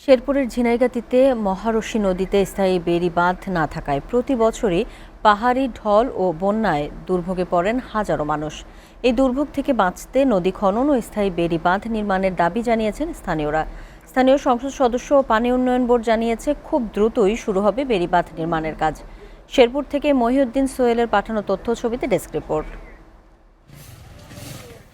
শেরপুরের ঝিনাইগাতীতে মহারশী নদীতে স্থায়ী বেড়ি বাঁধ না থাকায় প্রতি বছরই পাহাড়ি ঢল ও বন্যায় দুর্ভোগে পড়েন হাজারো মানুষ। এই দুর্ভোগ থেকে বাঁচতে নদী খনন ও স্থায়ী বেড়ি বাঁধ নির্মাণের দাবি জানিয়েছেন স্থানীয়রা। স্থানীয় সংসদ সদস্য ও পানি উন্নয়ন বোর্ড জানিয়েছে খুব দ্রুতই শুরু হবে বেড়ি বাঁধ নির্মাণের কাজ। শেরপুর থেকে মহিউদ্দিন সোহেলের পাঠানো তথ্য ছবিতে ডেস্ক রিপোর্ট।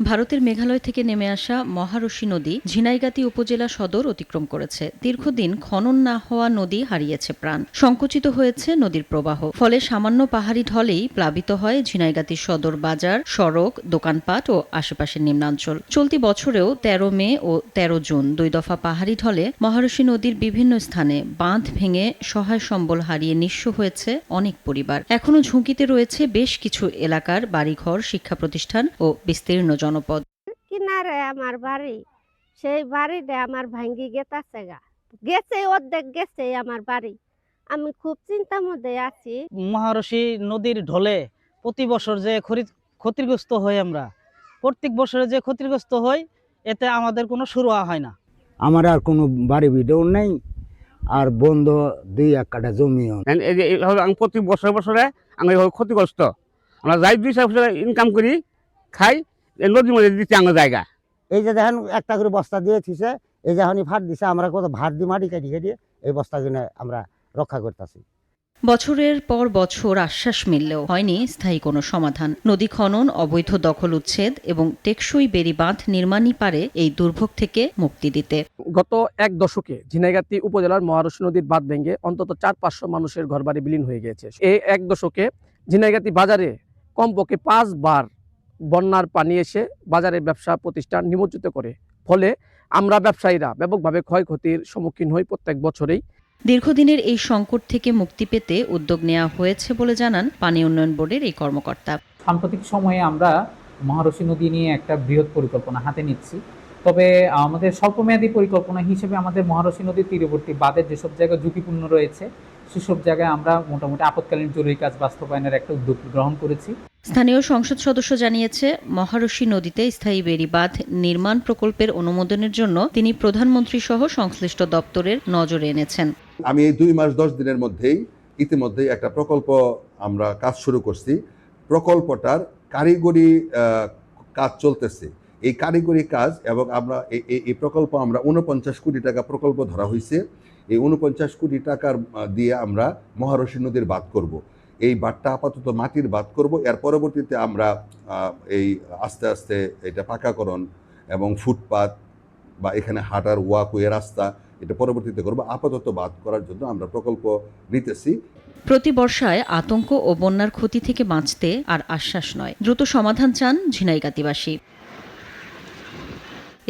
ভারতের মেঘালয় থেকে নেমে আসা মহারশী নদী ঝিনাইগাতী উপজেলা সদর অতিক্রম করেছে। দীর্ঘদিন খনন না হওয়া নদী হারিয়েছে প্রাণ, সংকুচিত হয়েছে নদীর প্রবাহ। ফলে সামান্য পাহাড়ি ঢলেই প্লাবিত হয় ঝিনাইগাতী সদর বাজার, সড়ক, দোকানপাট ও আশেপাশের নিম্নাঞ্চল। চলতি বছরেও ১৩ মে ও ১৩ জুন ২ দফা পাহাড়ি ঢলে মহারশী নদীর বিভিন্ন স্থানে বাঁধ ভেঙে সহায় সম্বল হারিয়ে নিঃস্ব হয়েছে অনেক পরিবার। এখনও ঝুঁকিতে রয়েছে বেশ কিছু এলাকার বাড়িঘর, শিক্ষা প্রতিষ্ঠান ও বিস্তীর্ণ জনপদ। কিনারে আমার বাড়ি, সেই বাড়িতে আমার ভাঙ্গি গেছে অর্ধেক গেছে আমার বাড়ি। আমি খুব চিন্তার মধ্যে আছি। মহারশী নদীর ঢলে প্রতি বছর যে ক্ষতিগ্রস্ত হই, আমরা প্রত্যেক বছরে যে ক্ষতিগ্রস্ত হই, এতে আমাদের কোনো সুরাহা হয় না। আমার আর কোনো বাড়ি ভিডিও নেই, আর বন্ধ ২-১ কাঠা জমিও। আমি প্রতি বছরে আমি ক্ষতিগ্রস্ত। আমরা যাই ২-৪ বছর ইনকাম করি, খাই, নদীর মধ্যে দিতে আমার জায়গা। এই যে দেখেন একটা করে বস্তা দিয়ে দিছে, এই যে এখনই ফাট দিছে, আমরা কত ভাত দিয়ে মাটি কাটি এই বস্তা কিনে আমরা রক্ষা করতেছি। বছরের পর বছর আশ্বাস মিললেও হয়নি স্থায়ী কোনো সমাধান। নদী খনন, অবৈধ দখল উচ্ছেদ এবং টেকসই বেড়ি বাঁধ নির্মাণই পারে এই দুর্ভোগ থেকে মুক্তি দিতে। গত এক দশকে ঝিনাইগাতী উপজেলার মহারশী নদীর বাঁধ ভেঙে অন্তত ৪-৫০০ মানুষের ঘরবাড়ি বিলীন হয়ে গিয়েছে। এই এক দশকে ঝিনাইগাতী বাজারে কমপক্ষে ৫ বার বন্যার পানি এসে বাজারের ব্যবসা প্রতিষ্ঠান নিমজ্জিত করে। ফলে আমরা ব্যবসায়ীরা ব্যাপকভাবে ক্ষয়ক্ষতির সম্মুখীন হই প্রত্যেক বছরেই। দীর্ঘদিনের এই সংকট থেকে মুক্তি পেতে উদ্যোগ নেওয়া হয়েছে বলে জানান পানি উন্নয়ন বোর্ডের এই কর্মকর্তা। সাম্প্রতিক সময়ে আমরা মহারশী নদী নিয়ে একটা বৃহৎ পরিকল্পনা হাতে নিচ্ছি। তবে আমাদের স্বল্পমেয়াদী পরিকল্পনা হিসেবে আমাদের মহারশী নদীর তীরবর্তী বাঁধের যেসব জায়গা ঝুঁকিপূর্ণ রয়েছে সেসব জায়গায় আমরা মোটামুটি আপৎকালীন জরুরি কাজ বাস্তবায়নের একটা উদ্যোগ গ্রহণ করেছি। স্থানীয় সংসদ সদস্য জানিয়েছে, মহারশী নদীতে স্থায়ী বেড়ি বাঁধ নির্মাণ প্রকল্পের অনুমোদনের জন্য তিনি প্রধানমন্ত্রী সহ সংশ্লিষ্ট দপ্তরের নজরে এনেছেন। আমি এই ২ মাস ১০ দিনের মধ্যেই ইতিমধ্যেই একটা প্রকল্প আমরা কাজ শুরু করছি। প্রকল্পটার কারিগরি কাজ চলতেছে। এই কারিগরি কাজ এবং আমরা এই প্রকল্প আমরা ৪৯ কোটি টাকা প্রকল্প ধরা হয়েছে। এই ৪৯ কোটি টাকার দিয়ে আমরা মহারশী নদীর বাঁধ করব। এই বাঁধটা আপাতত মাটির বাঁধ করব। এর পরবর্তীতে আমরা এই আস্তে আস্তে এটা পাকাকরণ এবং ফুটপাত বা এখানে হাঁটার ওয়াকওয়ে রাস্তা এটা পরবর্তীতে করব। আপাতত বাদ করার জন্য আমরা প্রকল্প নিতেছি। প্রতি বর্ষায় আতঙ্ক ও বন্যার ক্ষতি থেকে বাঁচতে আর আশ্বাস নয়, দ্রুত সমাধান চান ঝিনাইগাতীবাসী।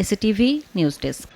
SATV news desk.